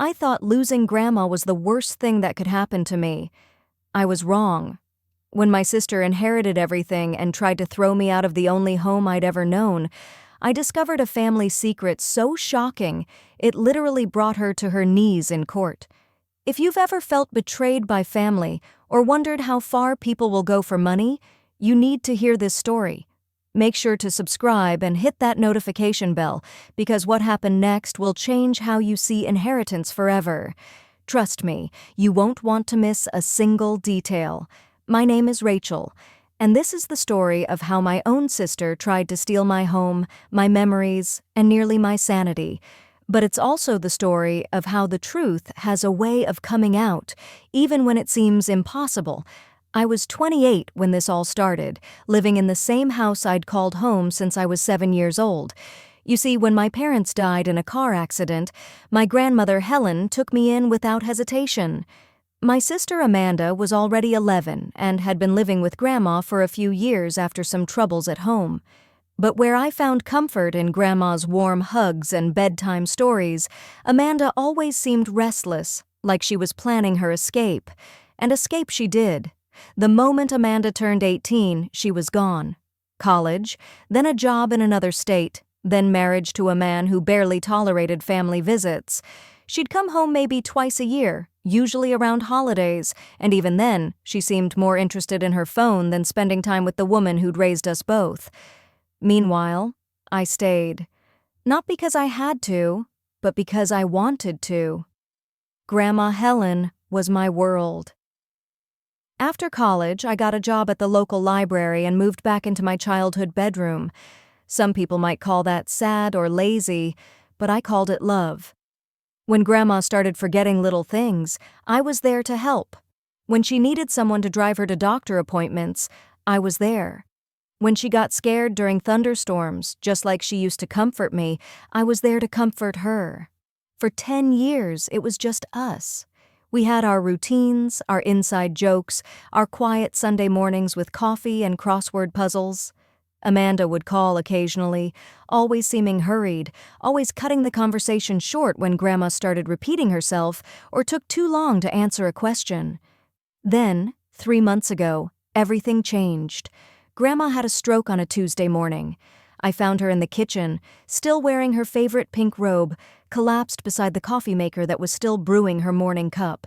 I thought losing Grandma was the worst thing that could happen to me. I was wrong. When my sister inherited everything and tried to throw me out of the only home I'd ever known, I discovered a family secret so shocking it literally brought her to her knees in court. If you've ever felt betrayed by family or wondered how far people will go for money, you need to hear this story. Make sure to subscribe and hit that notification bell, because what happened next will change how you see inheritance forever. Trust me, you won't want to miss a single detail. My name is Rachel, and this is the story of how my own sister tried to steal my home, my memories, and nearly my sanity. But it's also the story of how the truth has a way of coming out, even when it seems impossible. I was 28 when this all started, living in the same house I'd called home since I was 7 years old. You see, when my parents died in a car accident, my grandmother Helen took me in without hesitation. My sister Amanda was already 11 and had been living with Grandma for a few years after some troubles at home. But where I found comfort in Grandma's warm hugs and bedtime stories, Amanda always seemed restless, like she was planning her escape. And escape she did. The moment Amanda turned 18, she was gone. College, then a job in another state, then marriage to a man who barely tolerated family visits. She'd come home maybe twice a year, usually around holidays, and even then, she seemed more interested in her phone than spending time with the woman who'd raised us both. Meanwhile, I stayed. Not because I had to, but because I wanted to. Grandma Helen was my world. After college, I got a job at the local library and moved back into my childhood bedroom. Some people might call that sad or lazy, but I called it love. When Grandma started forgetting little things, I was there to help. When she needed someone to drive her to doctor appointments, I was there. When she got scared during thunderstorms, just like she used to comfort me, I was there to comfort her. For 10 years, it was just us. We had our routines, our inside jokes, our quiet Sunday mornings with coffee and crossword puzzles. Amanda would call occasionally, always seeming hurried, always cutting the conversation short when Grandma started repeating herself or took too long to answer a question. Then, 3 months ago, everything changed. Grandma had a stroke on a Tuesday morning. I found her in the kitchen, still wearing her favorite pink robe, collapsed beside the coffee maker that was still brewing her morning cup.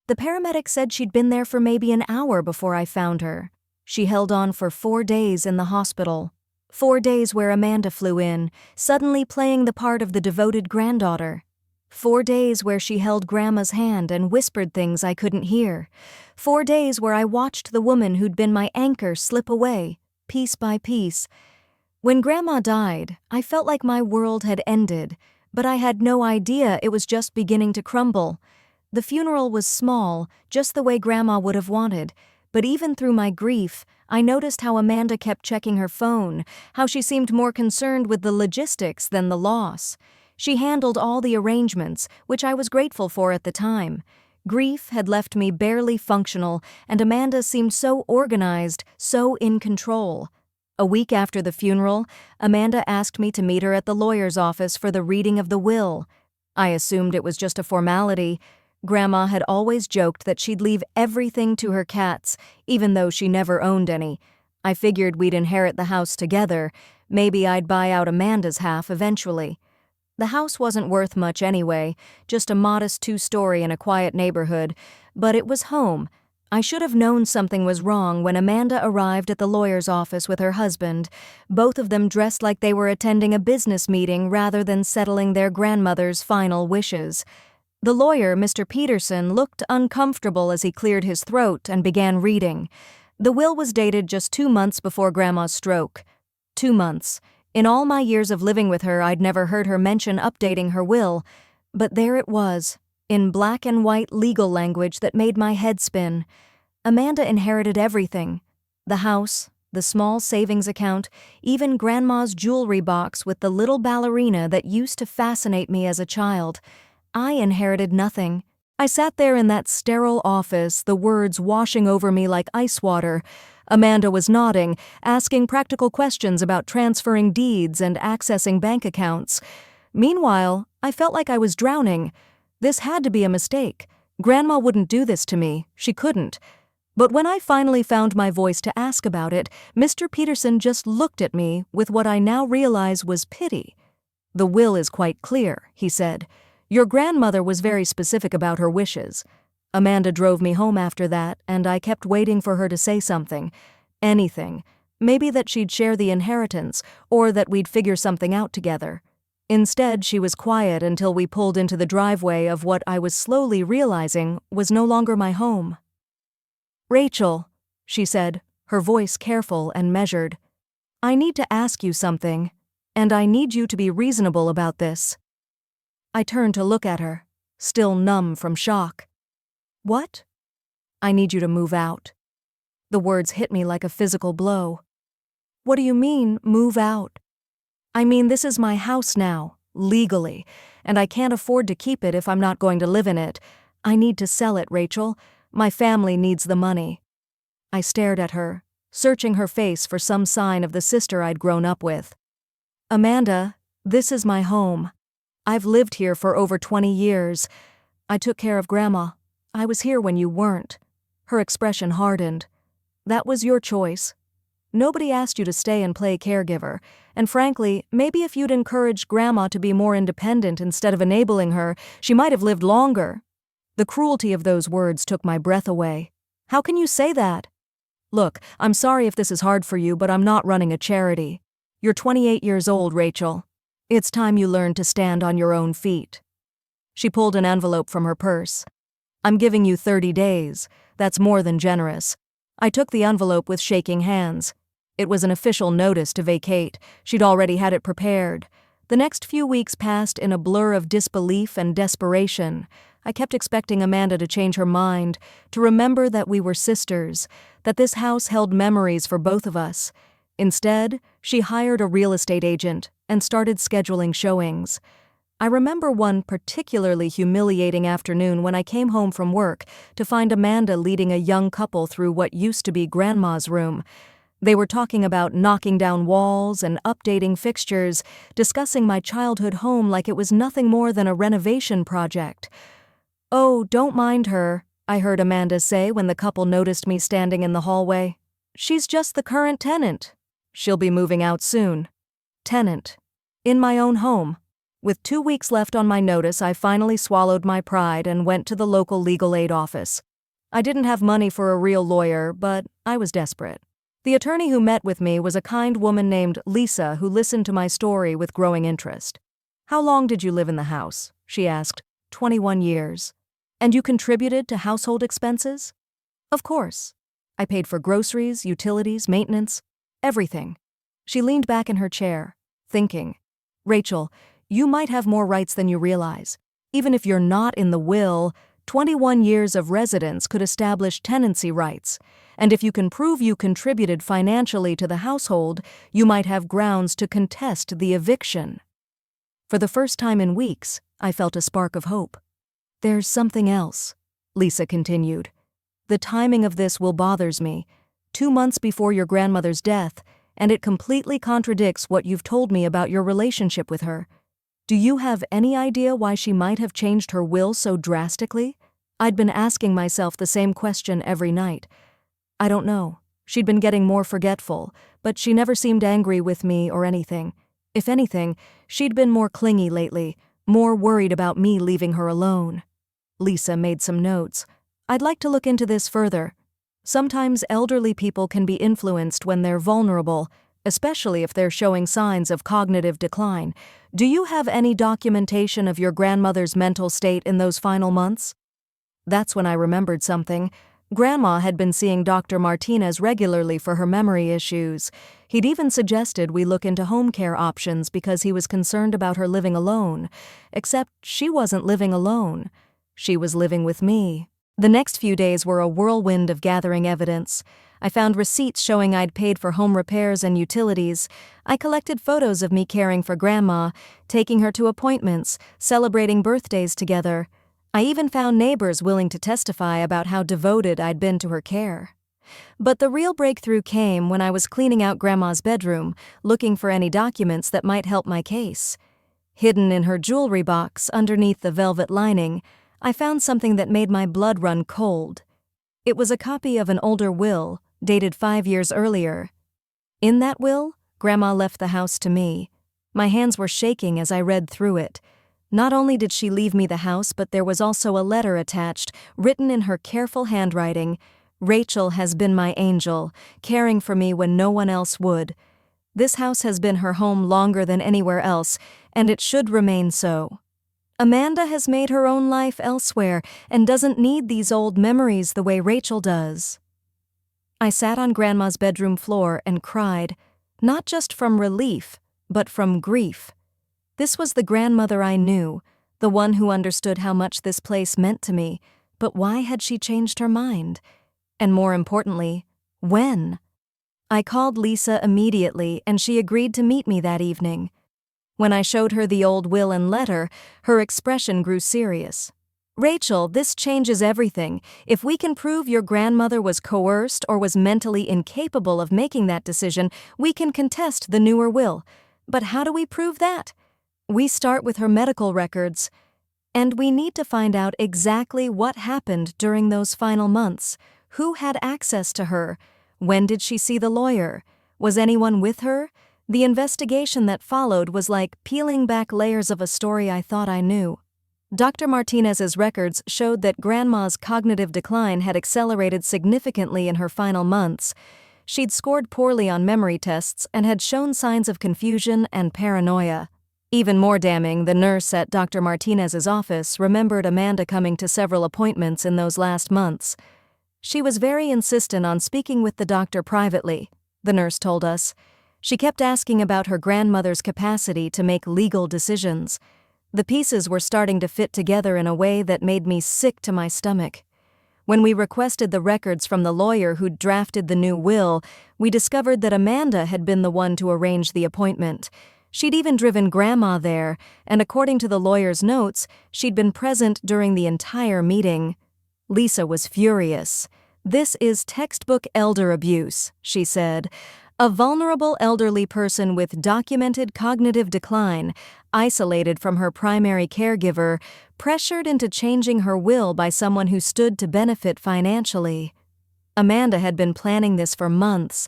The paramedic said she'd been there for maybe an hour before I found her. She held on for 4 days in the hospital. 4 days where Amanda flew in, suddenly playing the part of the devoted granddaughter. 4 days where she held Grandma's hand and whispered things I couldn't hear. 4 days where I watched the woman who'd been my anchor slip away, piece by piece. When Grandma died, I felt like my world had ended, but I had no idea it was just beginning to crumble. The funeral was small, just the way Grandma would have wanted, but even through my grief, I noticed how Amanda kept checking her phone, how she seemed more concerned with the logistics than the loss. She handled all the arrangements, which I was grateful for at the time. Grief had left me barely functional, and Amanda seemed so organized, so in control. A week after the funeral, Amanda asked me to meet her at the lawyer's office for the reading of the will. I assumed it was just a formality. Grandma had always joked that she'd leave everything to her cats, even though she never owned any. I figured we'd inherit the house together. Maybe I'd buy out Amanda's half eventually. The house wasn't worth much anyway, just a modest 2-story in a quiet neighborhood, but it was home. I should have known something was wrong when Amanda arrived at the lawyer's office with her husband, both of them dressed like they were attending a business meeting rather than settling their grandmother's final wishes. The lawyer, Mr. Peterson, looked uncomfortable as he cleared his throat and began reading. The will was dated just 2 months before Grandma's stroke. 2 months. In all my years of living with her, I'd never heard her mention updating her will, but there it was, in black and white legal language that made my head spin. Amanda inherited everything. The house, the small savings account, even Grandma's jewelry box with the little ballerina that used to fascinate me as a child. I inherited nothing. I sat there in that sterile office, the words washing over me like ice water. Amanda was nodding, asking practical questions about transferring deeds and accessing bank accounts. Meanwhile, I felt like I was drowning. This had to be a mistake. Grandma wouldn't do this to me. She couldn't. But when I finally found my voice to ask about it, Mr. Peterson just looked at me with what I now realize was pity. "The will is quite clear," he said. "Your grandmother was very specific about her wishes." Amanda drove me home after that, and I kept waiting for her to say something. Anything. Maybe that she'd share the inheritance, or that we'd figure something out together. Instead, she was quiet until we pulled into the driveway of what I was slowly realizing was no longer my home. "Rachel," she said, her voice careful and measured, "I need to ask you something, and I need you to be reasonable about this." I turned to look at her, still numb from shock. "What?" "I need you to move out." The words hit me like a physical blow. "What do you mean, move out?" "I mean, this is my house now, legally, and I can't afford to keep it if I'm not going to live in it. I need to sell it, Rachel. My family needs the money." I stared at her, searching her face for some sign of the sister I'd grown up with. "Amanda, this is my home. I've lived here for over 20 years. I took care of Grandma. I was here when you weren't." Her expression hardened. "That was your choice. Nobody asked you to stay and play caregiver, and frankly, maybe if you'd encouraged Grandma to be more independent instead of enabling her, she might have lived longer." The cruelty of those words took my breath away. "How can you say that?" "Look, I'm sorry if this is hard for you, but I'm not running a charity. You're 28 years old, Rachel. It's time you learned to stand on your own feet." She pulled an envelope from her purse. "I'm giving you 30 days. That's more than generous." I took the envelope with shaking hands. It was an official notice to vacate. She'd already had it prepared. The next few weeks passed in a blur of disbelief and desperation. I kept expecting Amanda to change her mind, to remember that we were sisters, that this house held memories for both of us. Instead, she hired a real estate agent and started scheduling showings. I remember one particularly humiliating afternoon when I came home from work to find Amanda leading a young couple through what used to be Grandma's room. They were talking about knocking down walls and updating fixtures, discussing my childhood home like it was nothing more than a renovation project. "Oh, don't mind her," I heard Amanda say when the couple noticed me standing in the hallway. "She's just the current tenant. She'll be moving out soon." Tenant. In my own home. With 2 weeks left on my notice, I finally swallowed my pride and went to the local legal aid office. I didn't have money for a real lawyer, but I was desperate. The attorney who met with me was a kind woman named Lisa who listened to my story with growing interest. "How long did you live in the house?" she asked. 21 years. "And you contributed to household expenses?" "Of course. I paid for groceries, utilities, maintenance, everything." She leaned back in her chair, thinking. "Rachel, you might have more rights than you realize. Even if you're not in the will, 21 years of residence could establish tenancy rights. And if you can prove you contributed financially to the household, you might have grounds to contest the eviction." For the first time in weeks, I felt a spark of hope. "There's something else," Lisa continued. "The timing of this will bothers me. 2 months before your grandmother's death, and it completely contradicts what you've told me about your relationship with her. Do you have any idea why she might have changed her will so drastically?" I'd been asking myself the same question every night. "I don't know. She'd been getting more forgetful, but she never seemed angry with me or anything. If anything, she'd been more clingy lately, more worried about me leaving her alone." Lisa made some notes. "I'd like to look into this further. Sometimes elderly people can be influenced when they're vulnerable, especially if they're showing signs of cognitive decline. Do you have any documentation of your grandmother's mental state in those final months?" That's when I remembered something. Grandma had been seeing Dr. Martinez regularly for her memory issues. He'd even suggested we look into home care options because he was concerned about her living alone. Except she wasn't living alone. She was living with me. The next few days were a whirlwind of gathering evidence. I found receipts showing I'd paid for home repairs and utilities. I collected photos of me caring for Grandma, taking her to appointments, celebrating birthdays together. I even found neighbors willing to testify about how devoted I'd been to her care. But the real breakthrough came when I was cleaning out Grandma's bedroom, looking for any documents that might help my case. Hidden in her jewelry box underneath the velvet lining, I found something that made my blood run cold. It was a copy of an older will, dated 5 years earlier. In that will, Grandma left the house to me. My hands were shaking as I read through it. Not only did she leave me the house, but there was also a letter attached, written in her careful handwriting. "Rachel has been my angel, caring for me when no one else would. This house has been her home longer than anywhere else, and it should remain so. Amanda has made her own life elsewhere and doesn't need these old memories the way Rachel does." I sat on Grandma's bedroom floor and cried, not just from relief, but from grief. This was the grandmother I knew, the one who understood how much this place meant to me, but why had she changed her mind? And more importantly, when? I called Lisa immediately, and she agreed to meet me that evening. When I showed her the old will and letter, her expression grew serious. "Rachel, this changes everything. If we can prove your grandmother was coerced or was mentally incapable of making that decision, we can contest the newer will. But how do we prove that? We start with her medical records. And we need to find out exactly what happened during those final months. Who had access to her? When did she see the lawyer? Was anyone with her? The investigation that followed was like peeling back layers of a story I thought I knew. Dr. Martinez's records showed that Grandma's cognitive decline had accelerated significantly in her final months. She'd scored poorly on memory tests and had shown signs of confusion and paranoia. Even more damning, the nurse at Dr. Martinez's office remembered Amanda coming to several appointments in those last months. She was very insistent on speaking with the doctor privately, the nurse told us. She kept asking about her grandmother's capacity to make legal decisions. The pieces were starting to fit together in a way that made me sick to my stomach. When we requested the records from the lawyer who'd drafted the new will, we discovered that Amanda had been the one to arrange the appointment. She'd even driven Grandma there, and according to the lawyer's notes, she'd been present during the entire meeting. Lisa was furious. "This is textbook elder abuse," she said. "A vulnerable elderly person with documented cognitive decline, isolated from her primary caregiver, pressured into changing her will by someone who stood to benefit financially." Amanda had been planning this for months.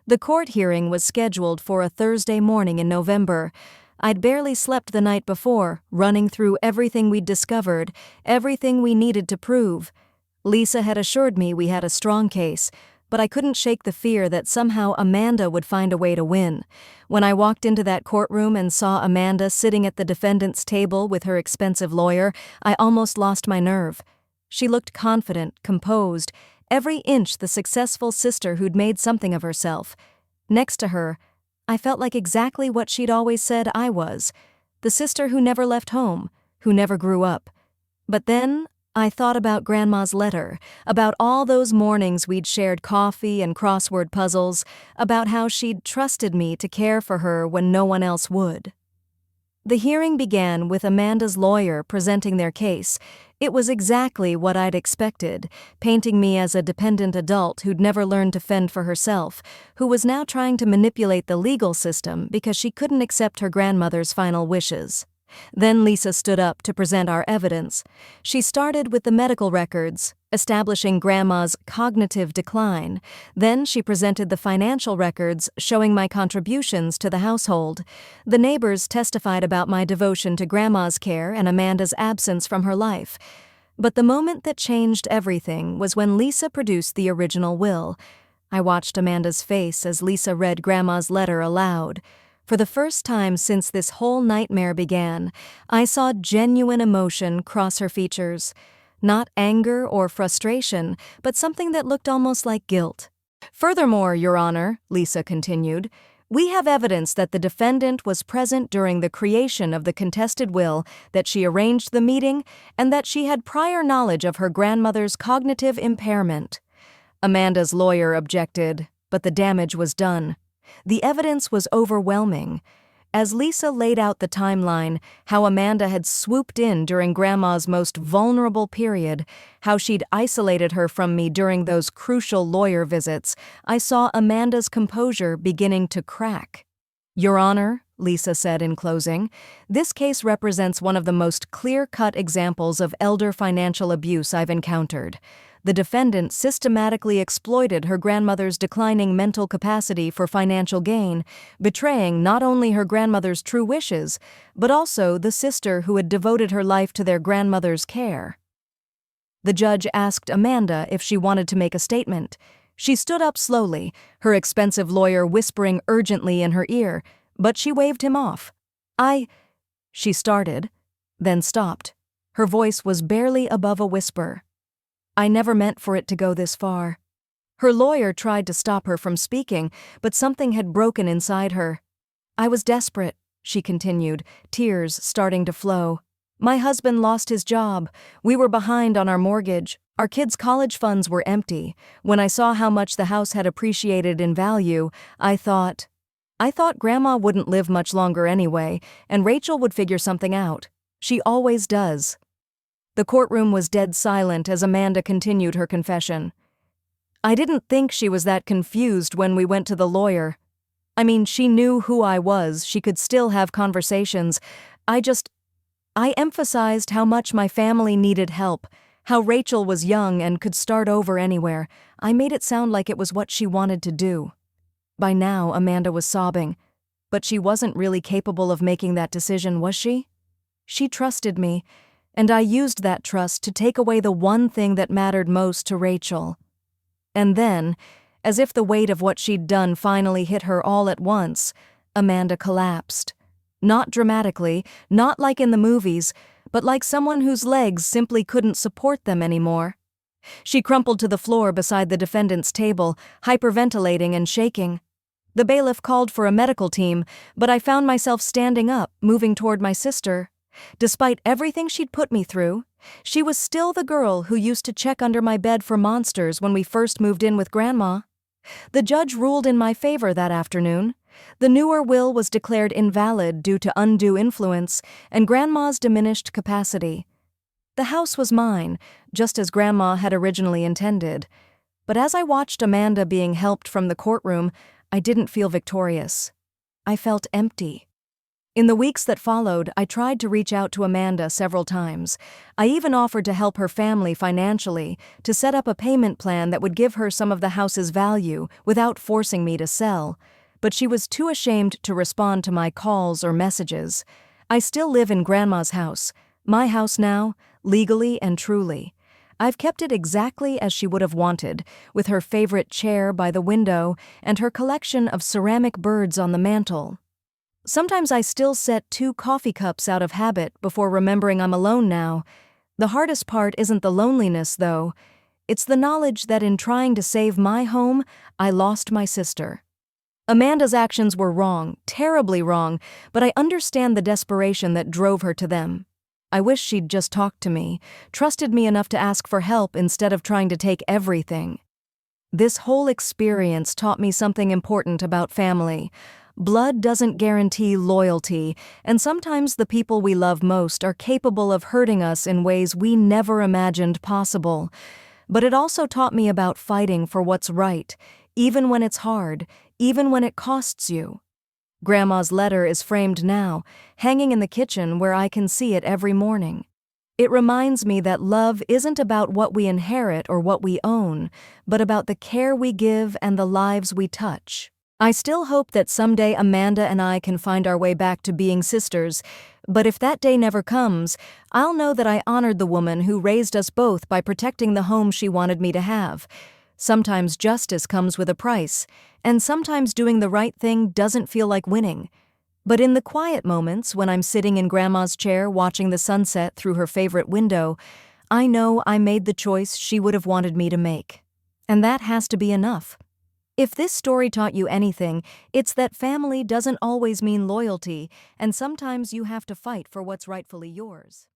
The court hearing was scheduled for a Thursday morning in November. I'd barely slept the night before, running through everything we'd discovered, everything we needed to prove. Lisa had assured me we had a strong case, but I couldn't shake the fear that somehow Amanda would find a way to win. When I walked into that courtroom and saw Amanda sitting at the defendant's table with her expensive lawyer, I almost lost my nerve. She looked confident, composed, every inch the successful sister who'd made something of herself. Next to her, I felt like exactly what she'd always said I was, the sister who never left home, who never grew up. But then I thought about Grandma's letter, about all those mornings we'd shared coffee and crossword puzzles, about how she'd trusted me to care for her when no one else would. The hearing began with Amanda's lawyer presenting their case. It was exactly what I'd expected, painting me as a dependent adult who'd never learned to fend for herself, who was now trying to manipulate the legal system because she couldn't accept her grandmother's final wishes. Then Lisa stood up to present our evidence. She started with the medical records, establishing Grandma's cognitive decline. Then she presented the financial records, showing my contributions to the household. The neighbors testified about my devotion to Grandma's care and Amanda's absence from her life. But the moment that changed everything was when Lisa produced the original will. I watched Amanda's face as Lisa read Grandma's letter aloud. For the first time since this whole nightmare began, I saw genuine emotion cross her features. Not anger or frustration, but something that looked almost like guilt. "Furthermore, Your Honor," Lisa continued, "we have evidence that the defendant was present during the creation of the contested will, that she arranged the meeting, and that she had prior knowledge of her grandmother's cognitive impairment." Amanda's lawyer objected, but the damage was done. The evidence was overwhelming. As Lisa laid out the timeline, how Amanda had swooped in during Grandma's most vulnerable period, how she'd isolated her from me during those crucial lawyer visits, I saw Amanda's composure beginning to crack. "Your Honor," Lisa said in closing. This case represents one of the most clear-cut examples of elder financial abuse I've encountered. The defendant systematically exploited her grandmother's declining mental capacity for financial gain, betraying not only her grandmother's true wishes, but also the sister who had devoted her life to their grandmother's care. The judge asked Amanda if she wanted to make a statement. She stood up slowly, her expensive lawyer whispering urgently in her ear, but she waved him off. She started, then stopped. Her voice was barely above a whisper. I never meant for it to go this far. Her lawyer tried to stop her from speaking, but something had broken inside her. I was desperate, she continued, tears starting to flow. My husband lost his job. We were behind on our mortgage. Our kids' college funds were empty. When I saw how much the house had appreciated in value, I thought Grandma wouldn't live much longer anyway, and Rachel would figure something out. She always does. The courtroom was dead silent as Amanda continued her confession. I didn't think she was that confused when we went to the lawyer. I mean, she knew who I was, she could still have conversations. I emphasized how much my family needed help, how Rachel was young and could start over anywhere. I made it sound like it was what she wanted to do. By now, Amanda was sobbing. But she wasn't really capable of making that decision, was she? She trusted me, and I used that trust to take away the one thing that mattered most to Rachel. And then, as if the weight of what she'd done finally hit her all at once, Amanda collapsed. Not dramatically, not like in the movies, but like someone whose legs simply couldn't support them anymore. She crumpled to the floor beside the defendant's table, hyperventilating and shaking. The bailiff called for a medical team, but I found myself standing up, moving toward my sister. Despite everything she'd put me through, she was still the girl who used to check under my bed for monsters when we first moved in with Grandma. The judge ruled in my favor that afternoon. The newer will was declared invalid due to undue influence and Grandma's diminished capacity. The house was mine, just as Grandma had originally intended. But as I watched Amanda being helped from the courtroom, I didn't feel victorious. I felt empty. In the weeks that followed, I tried to reach out to Amanda several times. I even offered to help her family financially, to set up a payment plan that would give her some of the house's value without forcing me to sell. But she was too ashamed to respond to my calls or messages. I still live in Grandma's house, my house now, legally and truly. I've kept it exactly as she would have wanted, with her favorite chair by the window and her collection of ceramic birds on the mantel. Sometimes I still set 2 coffee cups out of habit before remembering I'm alone now. The hardest part isn't the loneliness, though. It's the knowledge that in trying to save my home, I lost my sister. Amanda's actions were wrong, terribly wrong, but I understand the desperation that drove her to them. I wish she'd just talked to me, trusted me enough to ask for help instead of trying to take everything. This whole experience taught me something important about family. Blood doesn't guarantee loyalty, and sometimes the people we love most are capable of hurting us in ways we never imagined possible. But it also taught me about fighting for what's right, even when it's hard, even when it costs you. Grandma's letter is framed now, hanging in the kitchen where I can see it every morning. It reminds me that love isn't about what we inherit or what we own, but about the care we give and the lives we touch. I still hope that someday Amanda and I can find our way back to being sisters, but if that day never comes, I'll know that I honored the woman who raised us both by protecting the home she wanted me to have. Sometimes justice comes with a price, and sometimes doing the right thing doesn't feel like winning. But in the quiet moments when I'm sitting in Grandma's chair watching the sunset through her favorite window, I know I made the choice she would have wanted me to make. And that has to be enough. If this story taught you anything, it's that family doesn't always mean loyalty, and sometimes you have to fight for what's rightfully yours.